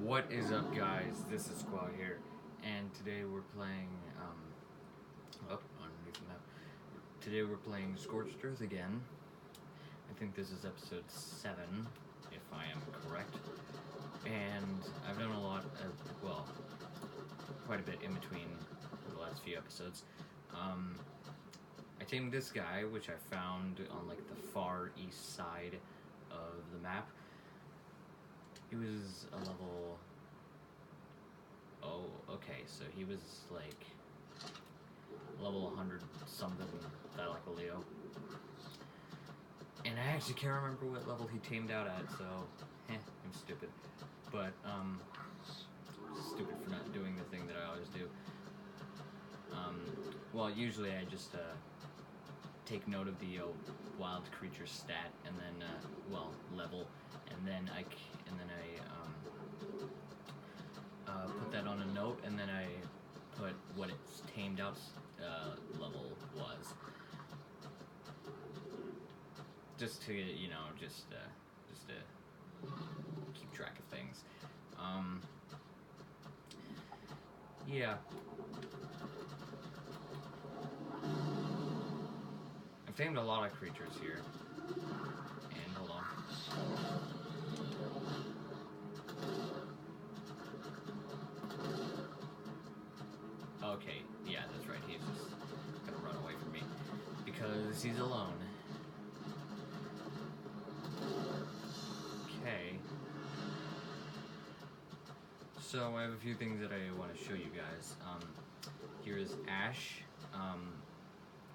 What is up, guys? This is Squad here, and today we're playing, underneath the map. Today we're playing Scorched Earth again. I think this is episode 7, if I am correct. And I've done a lot of, well, quite a bit in between the last few episodes. I tamed this guy, which I found on, like, the far east side of the map. He was a level... Oh, okay, so he was, like, level 100 something, Leo. And I actually can't remember what level he tamed out at, so, I'm stupid. But, stupid for not doing the thing that I always do. Well, usually I just, take note of the, wild creature stat, and then, level, and then I put that on a note, and then I put what its tamed out level was, just to just to keep track of things. Yeah. I've tamed a lot of creatures here. And hold on. Okay, yeah, that's right. He's just gonna run away from me because he's alone. Okay. So I have a few things that I want to show you guys. Here is Ash,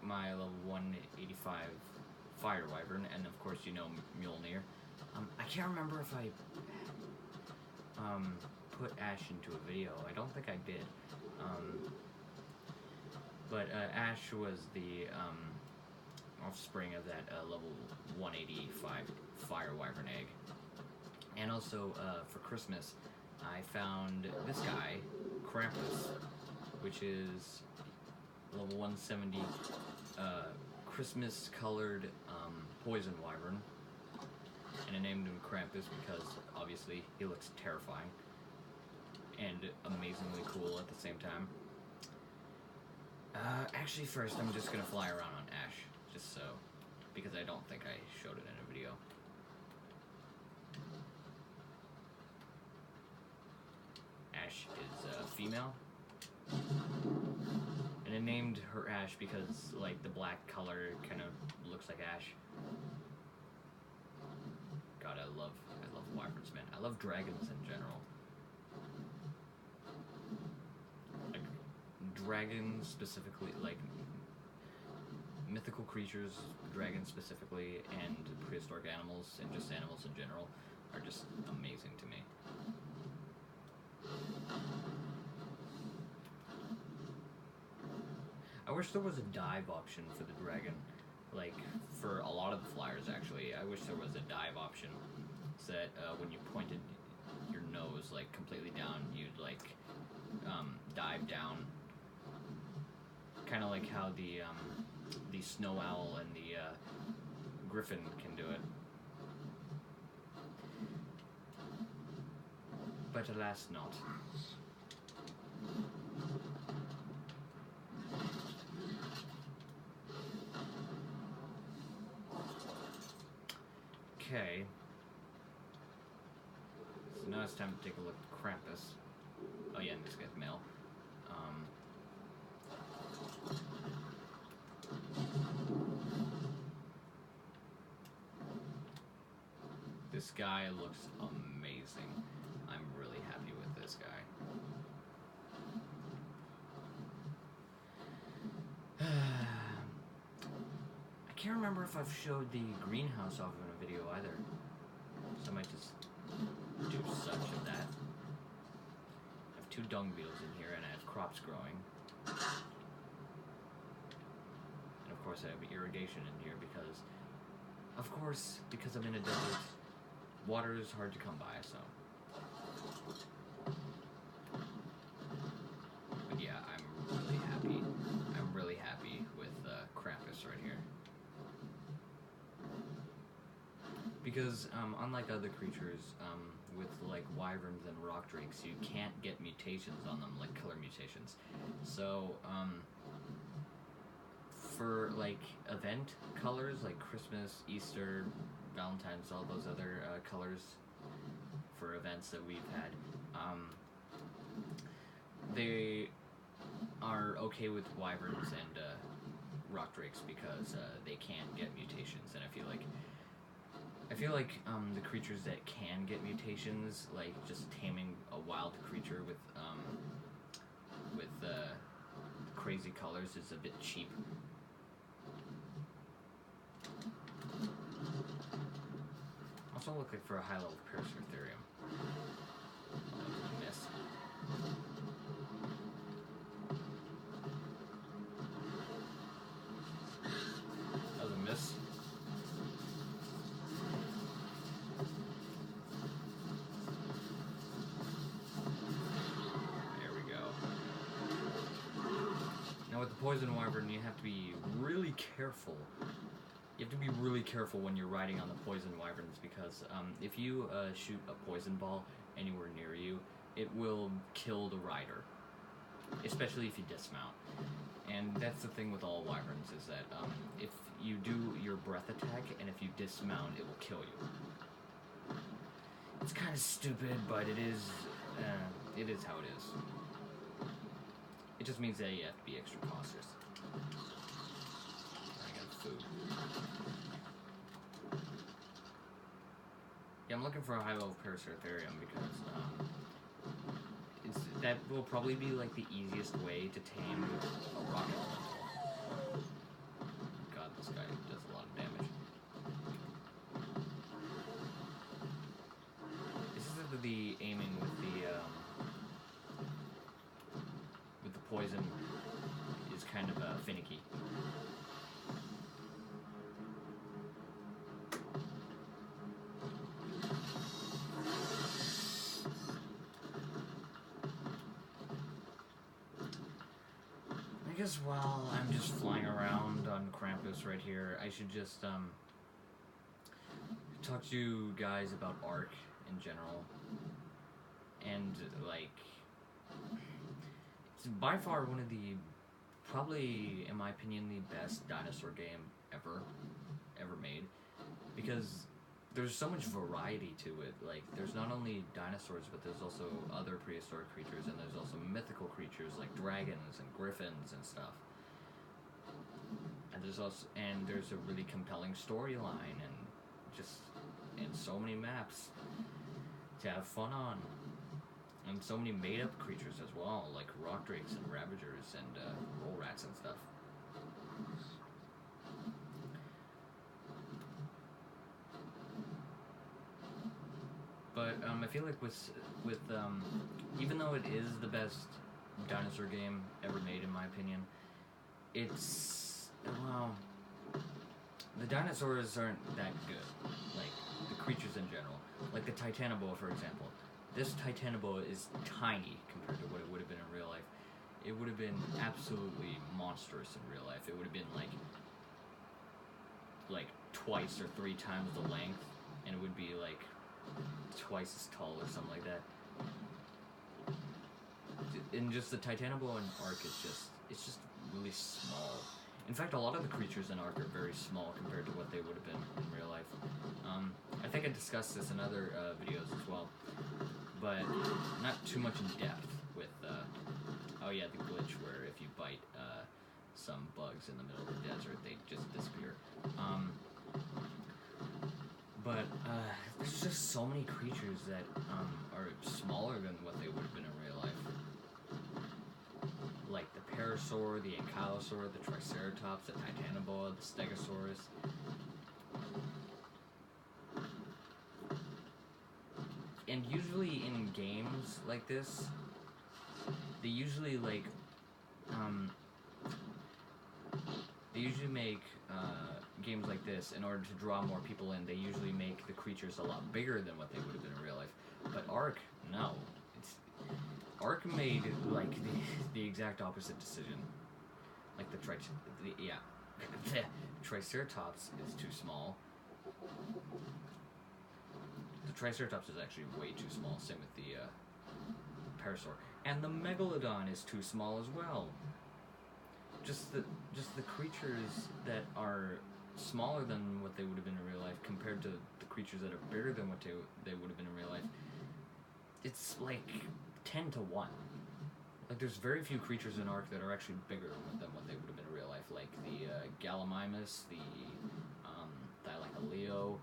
my level 185 Fire Wyvern, and of course you know Mjolnir. I can't remember if I put Ash into a video. I don't think I did. But Ash was the offspring of that level 185 Fire Wyvern egg. And also for Christmas, I found this guy, Krampus, which is level 170 Christmas-colored poison wyvern. And I named him Krampus because obviously he looks terrifying and amazingly cool at the same time. Actually, first I'm just gonna fly around on Ash, just so, because I don't think I showed it in a video. Ash is female, and I named her Ash because, like, the black color kind of looks like Ash. God, I love wyverns, man. I love dragons in general. Like, dragons specifically, like, mythical creatures, dragons specifically, and prehistoric animals, and just animals in general, are just amazing to me. I wish there was a dive option for the dragon. Like, for a lot of the flyers, actually. I wish there was a dive option, so that when you pointed your nose, like, completely down, you'd, like, dive down. Kind of like how the snow owl and the griffin can do it. But alas not. Okay. So now it's time to take a look at Krampus. Oh yeah, and this guy's male. This guy looks amazing. I'm really happy with this guy. I can't remember if I've showed the greenhouse off in a video either. So I might just do such of that. I have 2 dung beetles in here, and I have crops growing. And of course I have irrigation in here because, because I'm in a desert, water is hard to come by, so. But yeah, I'm really happy. I'm really happy with Krampus right here. Because, unlike other creatures, with with like wyverns and rock drakes, you can't get mutations on them, like killer mutations. So for like event colors like Christmas, Easter, Valentine's, all those other colors for events that we've had, they are okay with wyverns and rock drakes because they can get mutations, and I feel like the creatures that can get mutations, like just taming a wild creature with crazy colors, is a bit cheap. Also looking for a high level Paracertherium. Miss. That was a miss. There we go. Now with the Poison Wyvern, you have to be really careful. You have to be really careful when you're riding on the Poison Wyverns, because if you shoot a poison ball anywhere near you, it will kill the rider, especially if you dismount. And that's the thing with all wyverns, is that if you do your breath attack and if you dismount, it will kill you. It's kind of stupid, but it is how it is. It just means that you have to be extra cautious. I got food. Yeah, I'm looking for a high level Paracertherium because that will probably be like the easiest way to tame a rock elemental. God, this guy does a lot of damage. This is the aiming with the poison is kind of finicky. I guess while I'm just flying around on Krampus right here, I should just talk to you guys about ARK in general. And like, it's by far one of the, probably in my opinion, the best dinosaur game ever made, because there's so much variety to it. Like, there's not only dinosaurs, but there's also other prehistoric creatures, and there's also mythical creatures like dragons and griffins and stuff. And there's a really compelling storyline, and so many maps to have fun on, and so many made-up creatures as well, like rock drakes and ravagers and roll rats and stuff. But I feel like with even though it is the best dinosaur game ever made, in my opinion, the dinosaurs aren't that good. Like, the creatures in general. Like the Titanoboa, for example. This Titanoboa is tiny compared to what it would have been in real life. It would have been absolutely monstrous in real life. It would have been like twice or 3 times the length, and it would be like twice as tall or something like that. And just the Titanoboa in ARK it's just really small. In fact, a lot of the creatures in ARK are very small compared to what they would have been in real life. I think I discussed this in other videos as well, but not too much in depth with, oh yeah, the glitch where if you bite some bugs in the middle of the desert, they just disappear. But there's just so many creatures that are smaller than what they would have been in real life. Like the Parasaur, the Ankylosaur, the Triceratops, the Titanoboa, the Stegosaurus. And usually in games like this, they usually make games like this in order to draw more people in. They usually make the creatures a lot bigger than what they would have been in real life. But ARK, no. ARK made like the exact opposite decision. Like the Triceratops is too small. The Triceratops is actually way too small. Same with the Parasaur, and the Megalodon is too small as well. Just the creatures that are smaller than what they would have been in real life compared to the creatures that are bigger than what they would have been in real life. It's like 10 to 1. Like, there's very few creatures in ARK that are actually bigger than what they would have been in real life, like the Gallimimus, the Thylacoleo,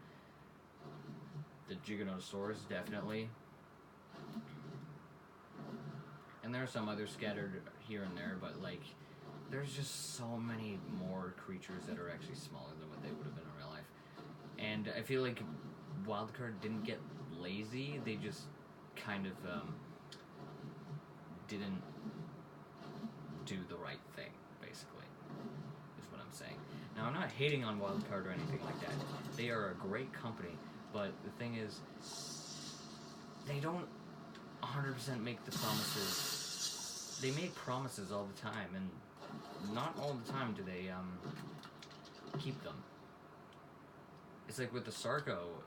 the Giganotosaurus, definitely. And there are some others scattered here and there, but, like, there's just so many more creatures that are actually smaller than what they would have been in real life. And I feel like Wildcard didn't get lazy, they just kind of didn't do the right thing, basically, is what I'm saying. Now, I'm not hating on Wildcard or anything like that. They are a great company, but the thing is, they don't 100% make the promises. They make promises all the time, and not all the time do they keep them. It's like with the Sarco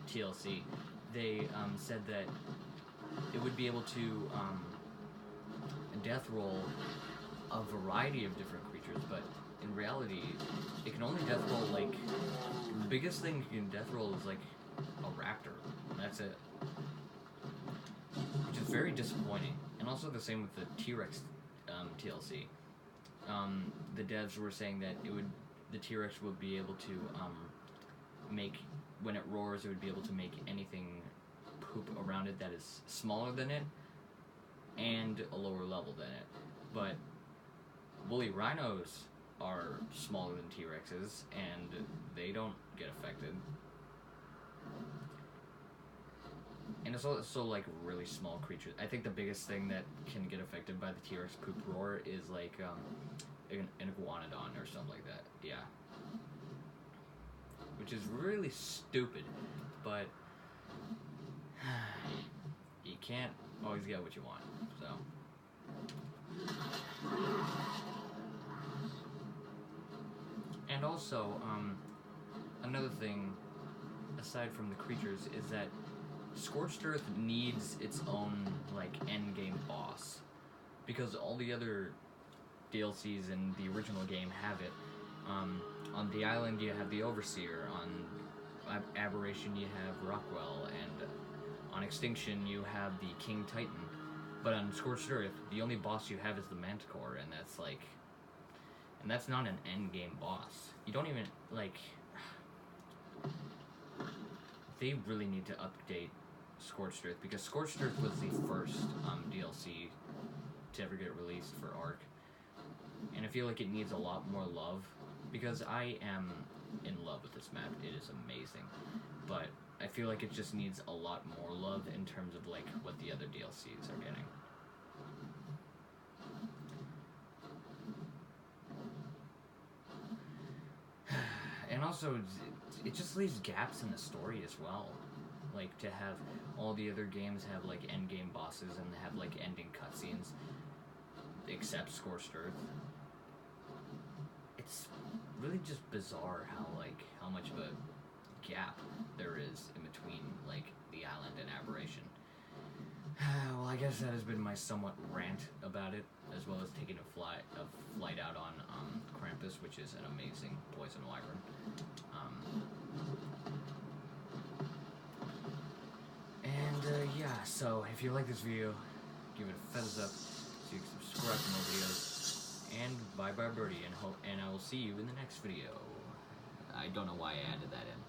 TLC, they said that it would be able to death roll a variety of different creatures, but in reality, it can only death roll, like, the biggest thing you can death roll is like a raptor, and that's it. Which is very disappointing. And also the same with the T-Rex TLC. The devs were saying that the T-Rex would be able to make, when it roars, it would be able to make anything poop around it that is smaller than it and a lower level than it. But woolly rhinos are smaller than T-Rexes, and they don't get affected. And it's also like really small creatures. I think the biggest thing that can get affected by the T-Rex poop roar is like an iguanodon or something like that. Yeah. Which is really stupid, but you can't always get what you want, so. And also, another thing, aside from the creatures, is that Scorched Earth needs its own, like, endgame boss. Because all the other DLCs in the original game have it. On the island you have the Overseer, on Aberration you have Rockwell, and on Extinction you have the King Titan. But on Scorched Earth, the only boss you have is the Manticore, and that's like... And that's not an endgame boss. You don't even, like... They really need to update Scorched Earth, because Scorched Earth was the first DLC to ever get released for ARK. And I feel like it needs a lot more love, because I am in love with this map. It is amazing. But I feel like it just needs a lot more love in terms of, like, what the other DLCs are getting. And also, it just leaves gaps in the story as well. Like, to have all the other games have, like, endgame bosses and have, like, ending cutscenes, except Scorched Earth. It's really just bizarre how much of a gap there is in between, like, the island and Aberration. Well, I guess that has been my somewhat rant about it, as well as taking a flight out on Krampus, which is an amazing poison wyvern. Yeah, so if you like this video, give it a thumbs up, so you can subscribe for more videos, and bye-bye birdie, and I will see you in the next video. I don't know why I added that in.